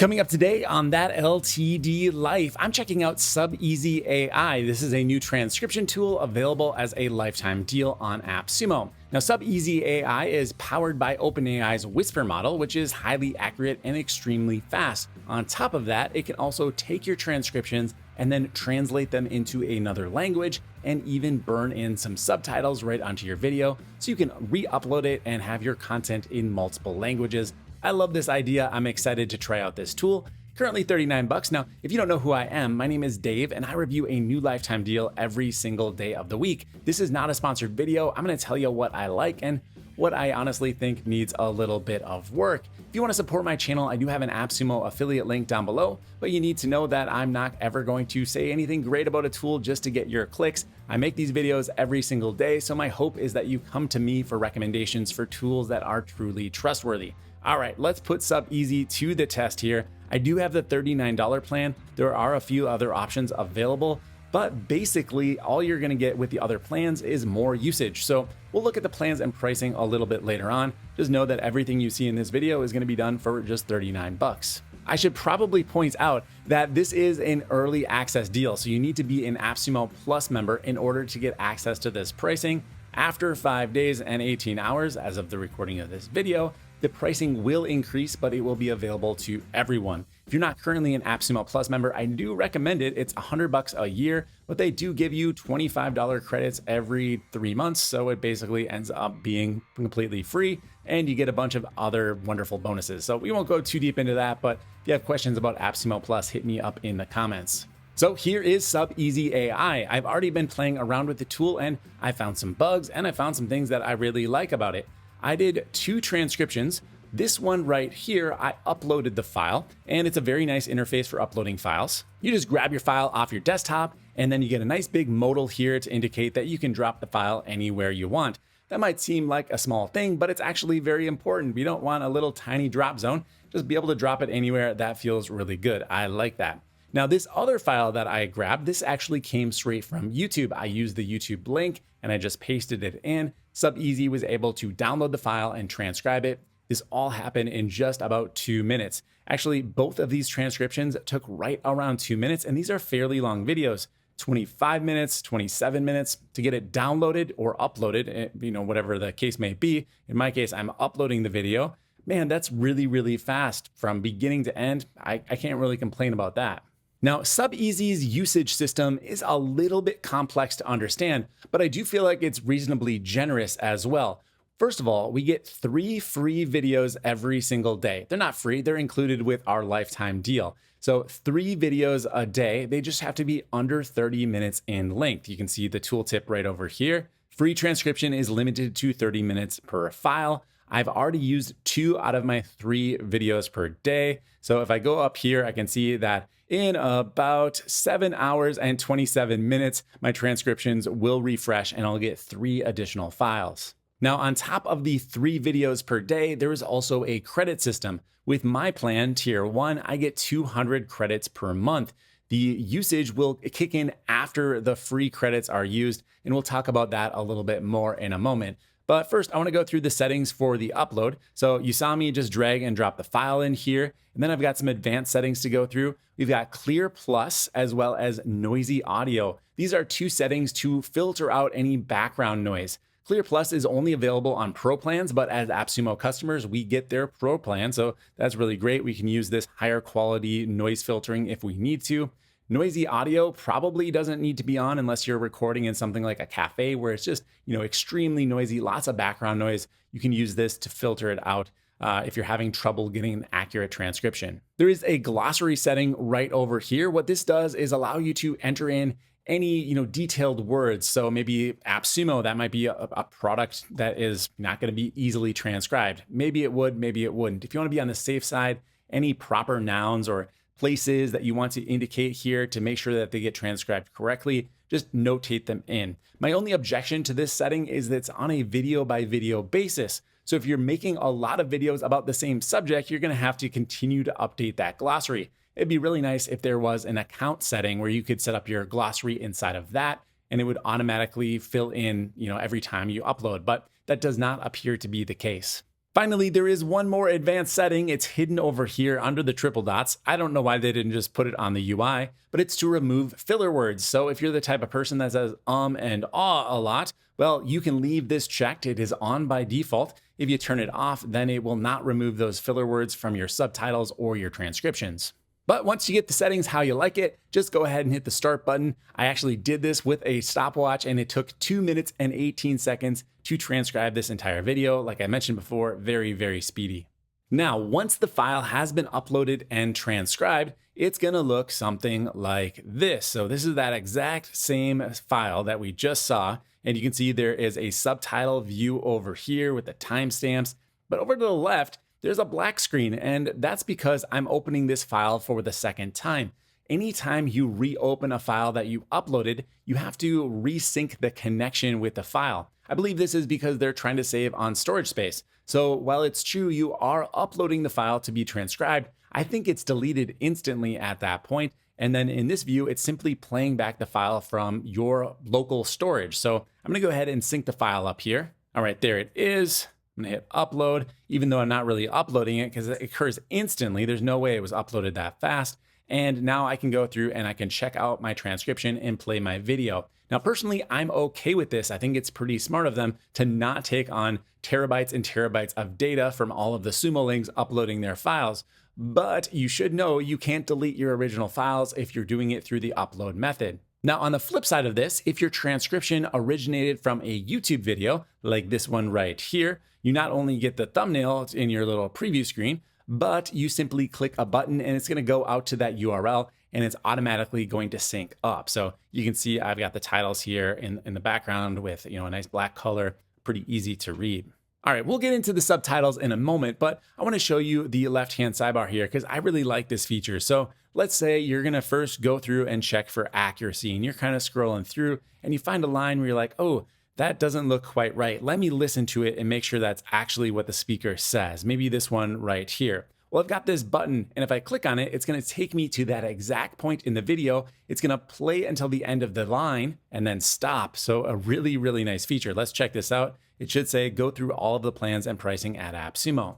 Coming up today on That LTD Life, I'm checking out SubEasy AI. This is a new transcription tool available as a lifetime deal on AppSumo. Now, SubEasy AI is powered by OpenAI's Whisper model, which is highly accurate and extremely fast. On top of that, it can also take your transcriptions and then translate them into another language and even burn in some subtitles right onto your video so you can re-upload it and have your content in multiple languages. I love this idea. I'm excited to try out this tool. Currently $39. Now, if you don't know who I am, my name is Dave and I review a new lifetime deal every single day of the week. This is not a sponsored video. I'm going to tell you what I like and what I honestly think needs a little bit of work. If you want to support my channel, I do have an AppSumo affiliate link down below, but you need to know that I'm not ever going to say anything great about a tool just to get your clicks. I make these videos every single day, so my hope is that you come to me for recommendations for tools that are truly trustworthy. All right, let's put SubEasy to the test here. I do have the $39 plan. There are a few other options available, but basically all you're gonna get with the other plans is more usage. So we'll look at the plans and pricing a little bit later on. Just know that everything you see in this video is gonna be done for just 39 bucks. I should probably point out that this is an early access deal, so you need to be an AppSumo Plus member in order to get access to this pricing. After 5 days and 18 hours, as of the recording of this video, the pricing will increase, but it will be available to everyone. If you're not currently an AppSumo Plus member, I do recommend it. It's $100 a year, but they do give you $25 credits every 3 months. So it basically ends up being completely free and you get a bunch of other wonderful bonuses. So we won't go too deep into that, but if you have questions about AppSumo Plus, hit me up in the comments. So here is SubEasy AI. I've already been playing around with the tool and I found some bugs and I found some things that I really like about it. I did 2 transcriptions. This one right here, I uploaded the file and it's a very nice interface for uploading files. You just grab your file off your desktop and then you get a nice big modal here to indicate that you can drop the file anywhere you want. That might seem like a small thing, but it's actually very important. We don't want a little tiny drop zone. Just be able to drop it anywhere. That feels really good. I like that. Now, this other file that I grabbed, this actually came straight from YouTube. I used the YouTube link and I just pasted it in. SubEasy was able to download the file and transcribe it. This all happened in just about 2 minutes. Actually, both of these transcriptions took right around 2 minutes, and these are fairly long videos, 25 minutes, 27 minutes to get it downloaded or uploaded, whatever the case may be. In my case, I'm uploading the video. Man, that's really, really fast from beginning to end. I can't really complain about that. Now, SubEasy's usage system is a little bit complex to understand, but I do feel like it's reasonably generous as well. First of all, we get 3 free videos every single day. They're not free, they're included with our lifetime deal. So 3 videos a day, they just have to be under 30 minutes in length. You can see the tooltip right over here. Free transcription is limited to 30 minutes per file. I've already used 2 out of my 3 videos per day. So if I go up here, I can see that in about 7 hours and 27 minutes, my transcriptions will refresh and I'll get 3 additional files. Now, on top of the 3 videos per day, there is also a credit system. With my plan, tier 1, I get 200 credits per month. The usage will kick in after the free credits are used, and we'll talk about that a little bit more in a moment. But first, I want to go through the settings for the upload. So you saw me just drag and drop the file in here, and then I've got some advanced settings to go through. We've got Clear Plus as well as Noisy Audio. These are 2 settings to filter out any background noise. Clear Plus is only available on Pro plans, but as AppSumo customers, we get their Pro plan, so that's really great. We can use this higher quality noise filtering if we need to. Noisy audio probably doesn't need to be on unless you're recording in something like a cafe where it's just, extremely noisy, lots of background noise. You can use this to filter it out if you're having trouble getting an accurate transcription. There is a glossary setting right over here. What this does is allow you to enter in any detailed words. So maybe AppSumo, that might be a product that is not going to be easily transcribed. Maybe it would, maybe it wouldn't. If you want to be on the safe side, any proper nouns or places that you want to indicate here to make sure that they get transcribed correctly, just notate them in. My only objection to this setting is that it's on a video by video basis. So if you're making a lot of videos about the same subject, you're going to have to continue to update that glossary. It'd be really nice if there was an account setting where you could set up your glossary inside of that and it would automatically fill in, every time you upload, but that does not appear to be the case. Finally, there is one more advanced setting. It's hidden over here under the triple dots. I don't know why they didn't just put it on the UI, but it's to remove filler words. So if you're the type of person that says and ah a lot, well, you can leave this checked. It is on by default. If you turn it off, then it will not remove those filler words from your subtitles or your transcriptions. But once you get the settings how you like it, just go ahead and hit the start button. I actually did this with a stopwatch and it took 2 minutes and 18 seconds to transcribe this entire video. Like I mentioned before, very, very speedy. Now, once the file has been uploaded and transcribed, it's gonna look something like this. So this is that exact same file that we just saw. And you can see there is a subtitle view over here with the timestamps, but over to the left, there's a black screen, and that's because I'm opening this file for the second time. Anytime you reopen a file that you uploaded, you have to resync the connection with the file. I believe this is because they're trying to save on storage space. So while it's true you are uploading the file to be transcribed, I think it's deleted instantly at that point. And then in this view, it's simply playing back the file from your local storage. So I'm gonna go ahead and sync the file up here. All right, there it is. I'm gonna hit upload, even though I'm not really uploading it because it occurs instantly. There's no way it was uploaded that fast. And now I can go through and I can check out my transcription and play my video. Now, personally, I'm okay with this. I think it's pretty smart of them to not take on terabytes and terabytes of data from all of the Sumo links uploading their files. But you should know you can't delete your original files if you're doing it through the upload method. Now, on the flip side of this, if your transcription originated from a YouTube video, like this one right here, you not only get the thumbnail in your little preview screen, but you simply click a button and it's gonna go out to that URL and it's automatically going to sync up. So you can see I've got the titles here in the background with a nice black color, pretty easy to read. All right, we'll get into the subtitles in a moment, but I wanna show you the left-hand sidebar here because I really like this feature. So let's say you're gonna first go through and check for accuracy and you're kind of scrolling through and you find a line where you're like, oh, that doesn't look quite right. Let me listen to it and make sure that's actually what the speaker says. Maybe this one right here. Well, I've got this button, and if I click on it, it's gonna take me to that exact point in the video. It's gonna play until the end of the line and then stop. So a really, really nice feature. Let's check this out. It should say, go through all of the plans and pricing at AppSumo.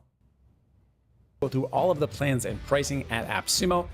Go through all of the plans and pricing at AppSumo.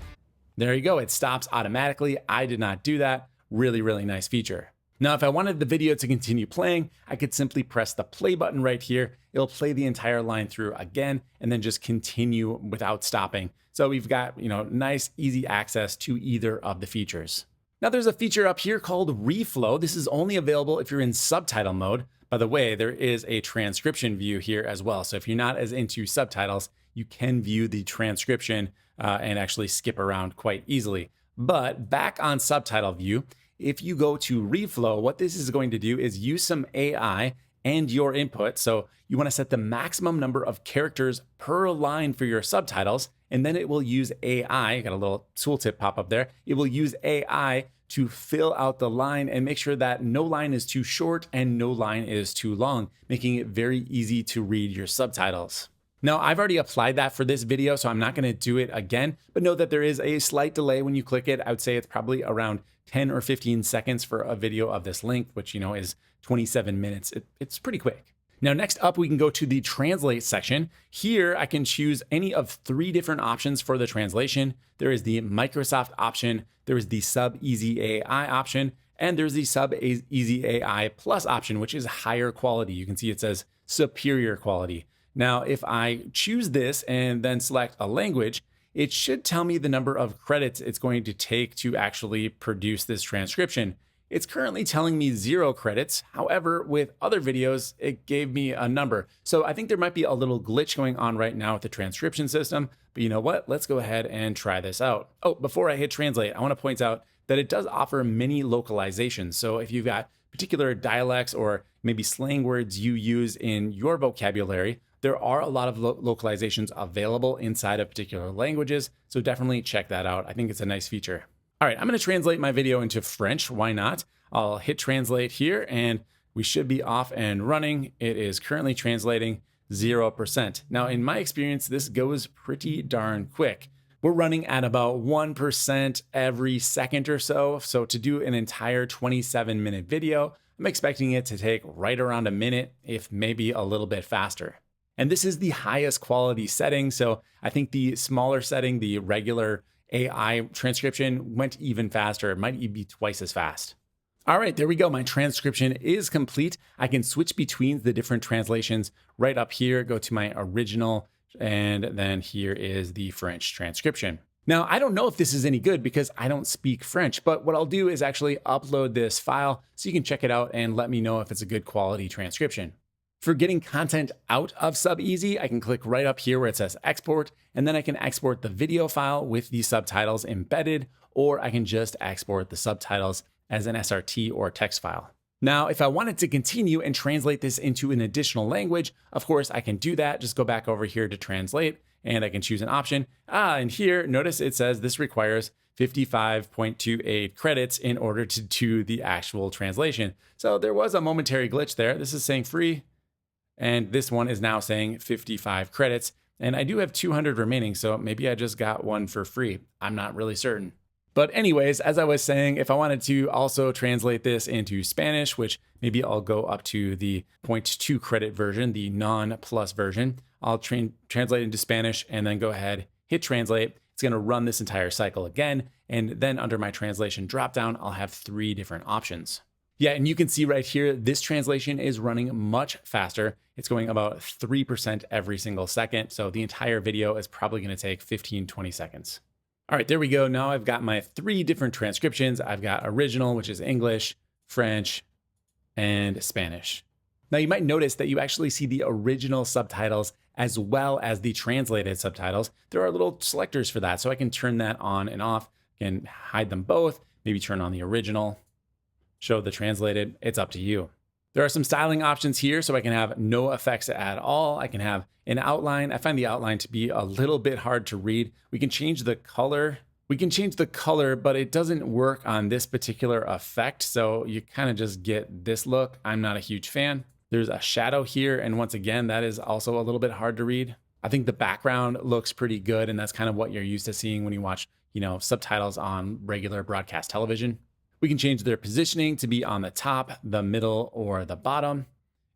There you go, it stops automatically. I did not do that. Really, really nice feature. Now, if I wanted the video to continue playing, I could simply press the play button right here. It'll play the entire line through again, and then just continue without stopping. So we've got, nice, easy access to either of the features. Now there's a feature up here called Reflow. This is only available if you're in subtitle mode. By the way, there is a transcription view here as well. So if you're not as into subtitles, you can view the transcription and actually skip around quite easily. But back on subtitle view, if you go to Reflow, what this is going to do is use some AI and your input. So you want to set the maximum number of characters per line for your subtitles, and then it will use AI, got a little tooltip pop up there. It will use AI to fill out the line and make sure that no line is too short and no line is too long, making it very easy to read your subtitles. Now, I've already applied that for this video, so I'm not going to do it again, but know that there is a slight delay when you click it. I would say it's probably around 10 or 15 seconds for a video of this length, which, is 27 minutes. It's pretty quick. Now, next up, we can go to the translate section. Here, I can choose any of 3 different options for the translation. There is the Microsoft option, there is the SubEasy AI option, and there's the SubEasy AI Plus option, which is higher quality. You can see it says superior quality. Now, if I choose this and then select a language, it should tell me the number of credits it's going to take to actually produce this transcription. It's currently telling me 0 credits. However, with other videos, it gave me a number. So I think there might be a little glitch going on right now with the transcription system, but you know what? Let's go ahead and try this out. Oh, before I hit translate, I want to point out that it does offer many localizations. So if you've got particular dialects or maybe slang words you use in your vocabulary, there are a lot of localizations available inside of particular languages, so definitely check that out. I think it's a nice feature. All right, I'm gonna translate my video into French, why not? I'll hit translate here and we should be off and running. It is currently translating 0%. Now, in my experience, this goes pretty darn quick. We're running at about 1% every second or so. So to do an entire 27-minute video, I'm expecting it to take right around a minute, if maybe a little bit faster. And this is the highest quality setting. So I think the smaller setting, the regular AI transcription, went even faster. It might even be twice as fast. All right, there we go. My transcription is complete. I can switch between the different translations right up here, go to my original, and then here is the French transcription. Now, I don't know if this is any good because I don't speak French, but what I'll do is actually upload this file so you can check it out and let me know if it's a good quality transcription. For getting content out of SubEasy, I can click right up here where it says export, and then I can export the video file with the subtitles embedded, or I can just export the subtitles as an SRT or text file. Now, if I wanted to continue and translate this into an additional language, of course I can do that. Just go back over here to translate and I can choose an option. And here, notice it says this requires 55.28 credits in order to do the actual translation. So there was a momentary glitch there. This is saying free, and this one is now saying 55 credits. And I do have 200 remaining, so maybe I just got one for free. I'm not really certain. But anyways, as I was saying, if I wanted to also translate this into Spanish, which maybe I'll go up to the 0.2 credit version, the non-plus version, I'll translate into Spanish and then go ahead, hit translate. It's going to run this entire cycle again. And then under my translation dropdown, I'll have 3 different options. Yeah, and you can see right here, this translation is running much faster. It's going about 3% every single second. So the entire video is probably going to take 15-20 seconds. All right, there we go. Now I've got my 3 different transcriptions. I've got original, which is English, French, and Spanish. Now you might notice that you actually see the original subtitles as well as the translated subtitles. There are little selectors for that, so I can turn that on and off, can hide them both, maybe turn on the original, show the translated. It's up to you. There are some styling options here, so I can have no effects at all. I can have an outline. I find the outline to be a little bit hard to read. We can change the color. But it doesn't work on this particular effect. So you kind of just get this look. I'm not a huge fan. There's a shadow here. And once again, that is also a little bit hard to read. I think the background looks pretty good. And that's kind of what you're used to seeing when you watch, subtitles on regular broadcast television. We can change their positioning to be on the top, the middle, or the bottom.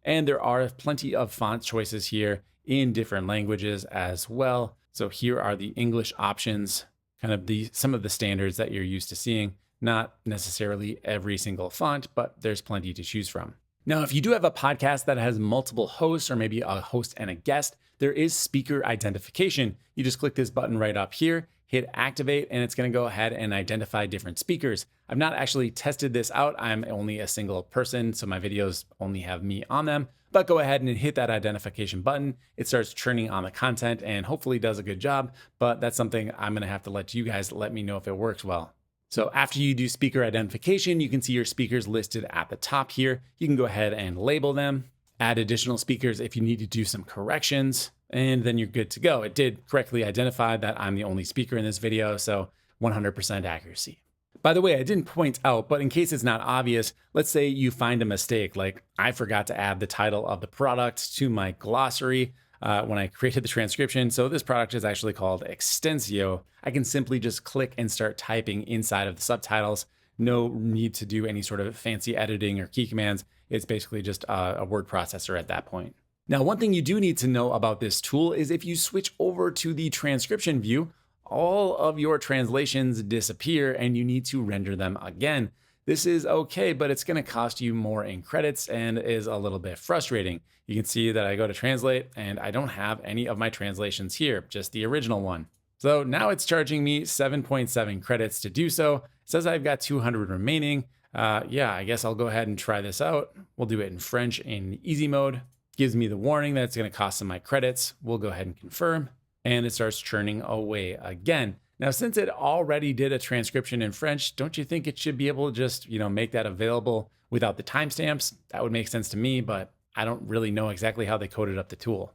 And there are plenty of font choices here in different languages as well. So here are the English options, kind of some of the standards that you're used to seeing. Not necessarily every single font, but there's plenty to choose from. Now, if you do have a podcast that has multiple hosts or maybe a host and a guest, there is speaker identification. You just click this button right up here, hit activate, and it's going to go ahead and identify different speakers. I've not actually tested this out. I'm only a single person, so my videos only have me on them. But go ahead and hit that identification button. It starts churning on the content and hopefully does a good job. But that's something I'm going to have to let you guys let me know if it works well. So after you do speaker identification, you can see your speakers listed at the top here. You can go ahead and label them, add additional speakers if you need to do some corrections, and then you're good to go. It did correctly identify that I'm the only speaker in this video, so 100% accuracy. By the way, I didn't point out, but in case it's not obvious, let's say you find a mistake, like I forgot to add the title of the product to my glossary when I created the transcription. So this product is actually called Extensio. I can simply just click and start typing inside of the subtitles. No need to do any sort of fancy editing or key commands. It's basically just a word processor at that point. Now, one thing you do need to know about this tool is if you switch over to the transcription view, all of your translations disappear and you need to render them again. This is okay, but it's going to cost you more in credits and is a little bit frustrating. You can see that I go to translate and I don't have any of my translations here, just the original one. So now it's charging me 7.7 credits to do so. It says I've got 200 remaining. Yeah, I guess I'll go ahead and try this out. We'll do it in French in easy mode. Gives me the warning that it's going to cost some of my credits. We'll go ahead and confirm. And it starts churning away again. Now, since it already did a transcription in French, don't you think it should be able to just, make that available without the timestamps? That would make sense to me, but I don't really know exactly how they coded up the tool.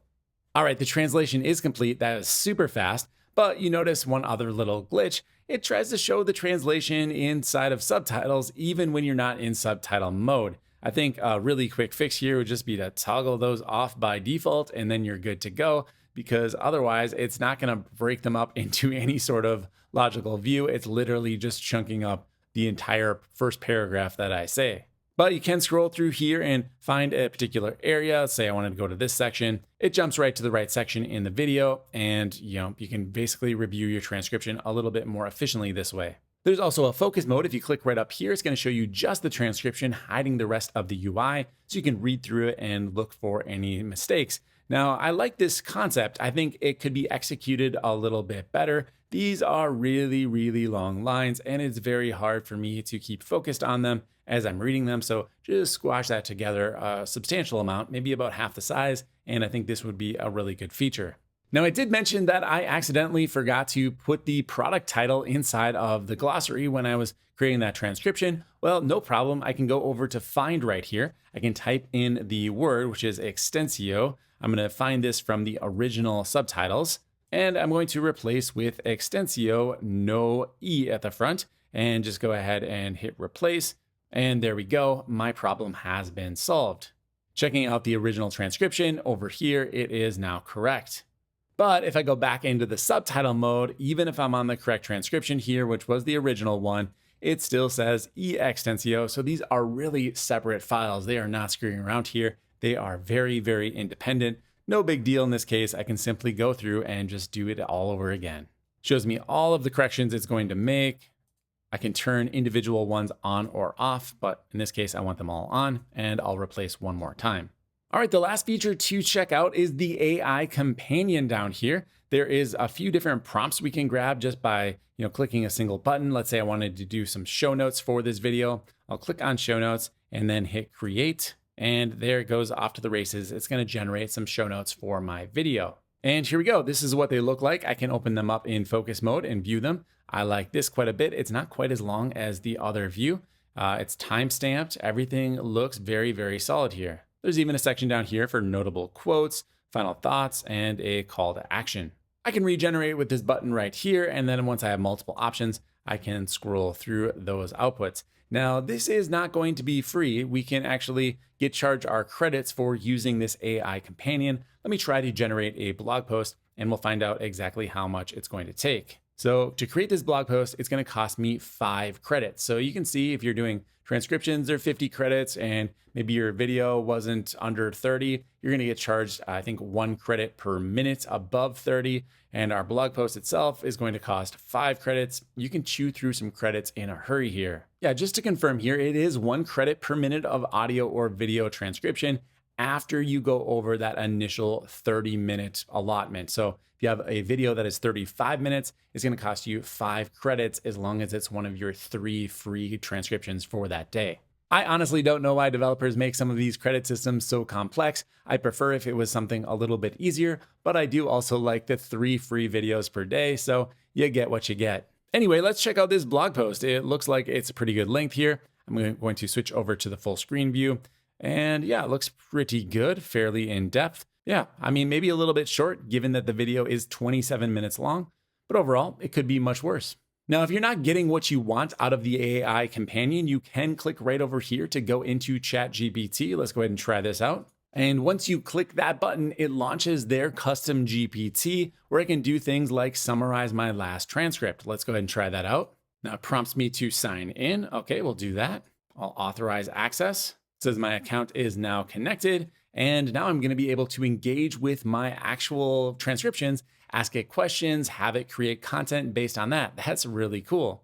All right, the translation is complete. That is super fast, but you notice one other little glitch. It tries to show the translation inside of subtitles, even when you're not in subtitle mode. I think a really quick fix here would just be to toggle those off by default, and then you're good to go. Because otherwise it's not going to break them up into any sort of logical view. It's literally just chunking up the entire first paragraph that I say. But you can scroll through here and find a particular area. Say I wanted to go to this section. It jumps right to the right section in the video, and you can basically review your transcription a little bit more efficiently this way. There's also a focus mode. If you click right up here, it's going to show you just the transcription, hiding the rest of the UI, so you can read through it and look for any mistakes. Now, I like this concept. I think it could be executed a little bit better. These are really, really long lines, and it's very hard for me to keep focused on them as I'm reading them. So just squash that together a substantial amount, maybe about half the size, and I think this would be a really good feature. Now, I did mention that I accidentally forgot to put the product title inside of the glossary when I was creating that transcription. Well, no problem. I can go over to Find right here. I can type in the word, which is extensio. I'm going to find this from the original subtitles, and I'm going to replace with extensio, no E at the front, and just go ahead and hit replace. And there we go. My problem has been solved. Checking out the original transcription over here, it is now correct. But if I go back into the subtitle mode, even if I'm on the correct transcription here, which was the original one, it still says e extensio. So these are really separate files. They are not screwing around here. They are very, very independent. No big deal in this case. I can simply go through and just do it all over again. Shows me all of the corrections it's going to make. I can turn individual ones on or off, but in this case, I want them all on, and I'll replace one more time. All right, the last feature to check out is the AI companion down here. There is a few different prompts we can grab just by clicking a single button. Let's say I wanted to do some show notes for this video. I'll click on show notes and then hit create, and there it goes off to the races. It's going to generate some show notes for my video. And here we go. This is what they look like. I can open them up in focus mode and view them. I like this quite a bit. It's not quite as long as the other view. It's time-stamped. Everything looks very, very solid here. There's even a section down here for notable quotes, final thoughts, and a call to action. I can regenerate with this button right here, and then once I have multiple options, I can scroll through those outputs. Now, this is not going to be free. We can actually get charged our credits for using this AI companion. Let me try to generate a blog post, and we'll find out exactly how much it's going to take. So to create this blog post, it's going to cost me 5 credits. So you can see if you're doing transcriptions, they're 50 credits, and maybe your video wasn't under 30, you're going to get charged, I think, 1 credit per minute above 30. And our blog post itself is going to cost 5 credits. You can chew through some credits in a hurry here. Yeah, just to confirm here, it is 1 credit per minute of audio or video transcription after you go over that initial 30-minute allotment. So if you have a video that is 35 minutes, it's going to cost you 5 credits as long as it's one of your 3 free transcriptions for that day. I honestly don't know why developers make some of these credit systems so complex. I prefer if it was something a little bit easier, but I do also like the 3 free videos per day, so you get what you get. Anyway, let's check out this blog post. It looks like it's a pretty good length here. I'm going to switch over to the full screen view. And yeah, it looks pretty good, fairly in depth. Yeah, I mean, maybe a little bit short given that the video is 27 minutes long, but overall, it could be much worse. Now, if you're not getting what you want out of the AI companion, you can click right over here to go into ChatGPT. Let's go ahead and try this out. And once you click that button, it launches their custom GPT where I can do things like summarize my last transcript. Let's go ahead and try that out. Now it prompts me to sign in. Okay, we'll do that. I'll authorize access. It says my account is now connected. And now I'm going to be able to engage with my actual transcriptions, ask it questions, have it create content based on that. That's really cool.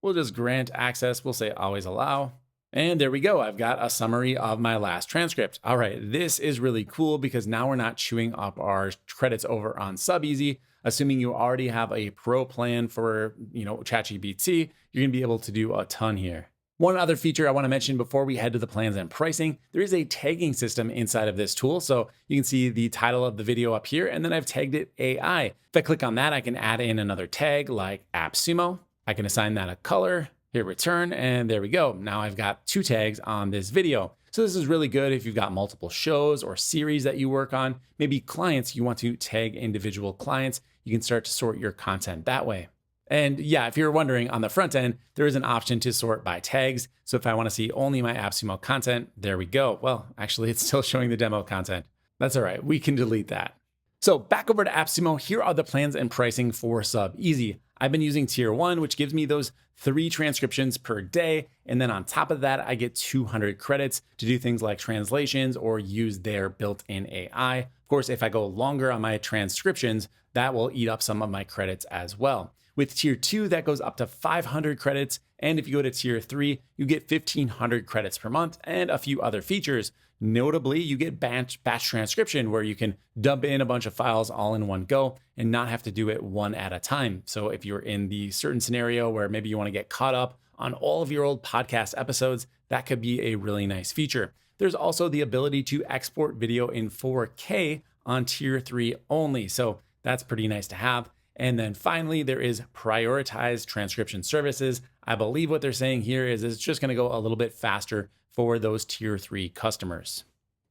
We'll just grant access. We'll say always allow. And there we go. I've got a summary of my last transcript. All right, this is really cool because now we're not chewing up our credits over on SubEasy. Assuming you already have a pro plan for ChatGPT, you're going to be able to do a ton here. One other feature I want to mention before we head to the plans and pricing, there is a tagging system inside of this tool. So you can see the title of the video up here, and then I've tagged it AI. If I click on that, I can add in another tag like AppSumo. I can assign that a color, hit return, and there we go. Now I've got 2 tags on this video. So this is really good if you've got multiple shows or series that you work on, maybe clients, you want to tag individual clients. You can start to sort your content that way. And yeah, if you're wondering, on the front end, there is an option to sort by tags. So if I want to see only my AppSumo content, there we go. Well, actually, it's still showing the demo content. That's all right. We can delete that. So back over to AppSumo, here are the plans and pricing for SubEasy. I've been using tier 1, which gives me those 3 transcriptions per day. And then on top of that, I get 200 credits to do things like translations or use their built-in AI. Of course, if I go longer on my transcriptions, that will eat up some of my credits as well. With tier 2, that goes up to 500 credits. And if you go to tier 3, you get 1,500 credits per month and a few other features. Notably, you get batch transcription, where you can dump in a bunch of files all in one go and not have to do it one at a time. So if you're in the certain scenario where maybe you want to get caught up on all of your old podcast episodes, that could be a really nice feature. There's also the ability to export video in 4K on tier 3 only. So that's pretty nice to have. And then finally, there is prioritized transcription services. I believe what they're saying here is it's just going to go a little bit faster for those tier 3 customers.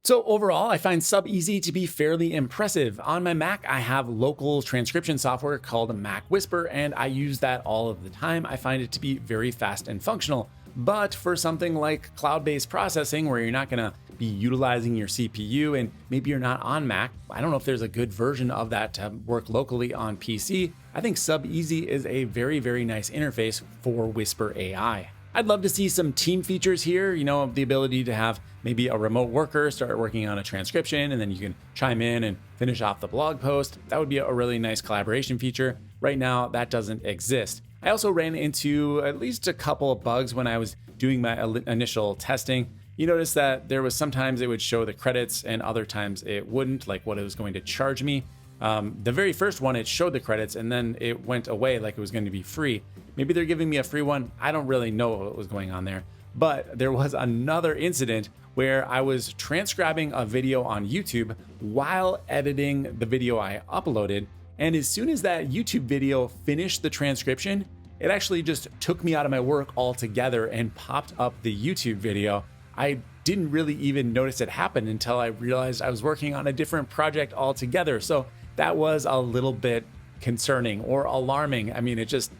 So overall, I find SubEasy to be fairly impressive. On my Mac, I have local transcription software called Mac Whisper, and I use that all of the time. I find it to be very fast and functional. But for something like cloud-based processing, where you're not going to be utilizing your CPU and maybe you're not on Mac, I don't know if there's a good version of that to work locally on PC. I think SubEasy is a very, very nice interface for Whisper AI. I'd love to see some team features here, the ability to have maybe a remote worker start working on a transcription and then you can chime in and finish off the blog post. That would be a really nice collaboration feature. Right now, that doesn't exist. I also ran into at least a couple of bugs when I was doing my initial testing. You notice that there was sometimes it would show the credits and other times it wouldn't, like what it was going to charge me. The very first one, it showed the credits and then it went away like it was going to be free. Maybe they're giving me a free one. I don't really know what was going on there. But there was another incident where I was transcribing a video on YouTube while editing the video I uploaded. And as soon as that YouTube video finished the transcription, it actually just took me out of my work altogether and popped up the YouTube video. I didn't really even notice it happen until I realized I was working on a different project altogether. So that was a little bit concerning or alarming. I mean, it just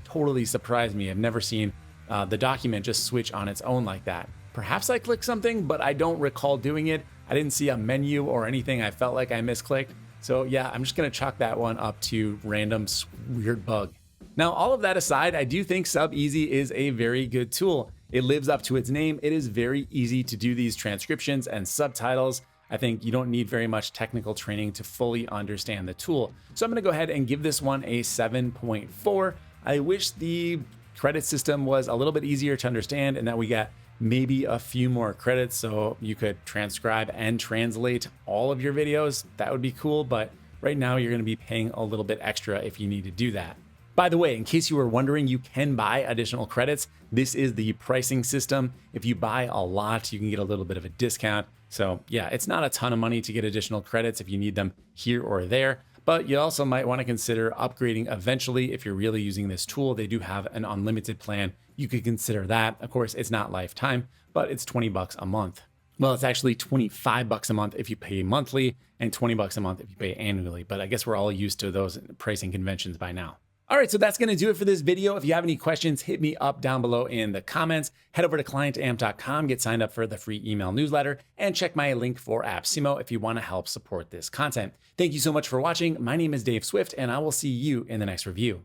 totally surprised me. I've never seen the document just switch on its own like that. Perhaps I clicked something, but I don't recall doing it. I didn't see a menu or anything. I felt like I misclicked. So yeah, I'm just gonna chalk that one up to random weird bug. Now, all of that aside, I do think SubEasy is a very good tool. It lives up to its name. It is very easy to do these transcriptions and subtitles. I think you don't need very much technical training to fully understand the tool. So I'm gonna go ahead and give this one a 7.4. I wish the credit system was a little bit easier to understand and that we got maybe a few more credits so you could transcribe and translate all of your videos. That would be cool, but right now you're gonna be paying a little bit extra if you need to do that. By the way, in case you were wondering, you can buy additional credits. This is the pricing system. If you buy a lot, you can get a little bit of a discount. So yeah, it's not a ton of money to get additional credits if you need them here or there, but you also might want to consider upgrading eventually if you're really using this tool. They do have an unlimited plan. You could consider that. Of course, it's not lifetime, but it's 20 bucks a month. Well, it's actually 25 bucks a month if you pay monthly and 20 bucks a month if you pay annually. But I guess we're all used to those pricing conventions by now. All right, so that's going to do it for this video. If you have any questions, hit me up down below in the comments. Head over to clientamp.com, get signed up for the free email newsletter, and check my link for AppSumo if you want to help support this content. Thank you so much for watching. My name is Dave Swift, and I will see you in the next review.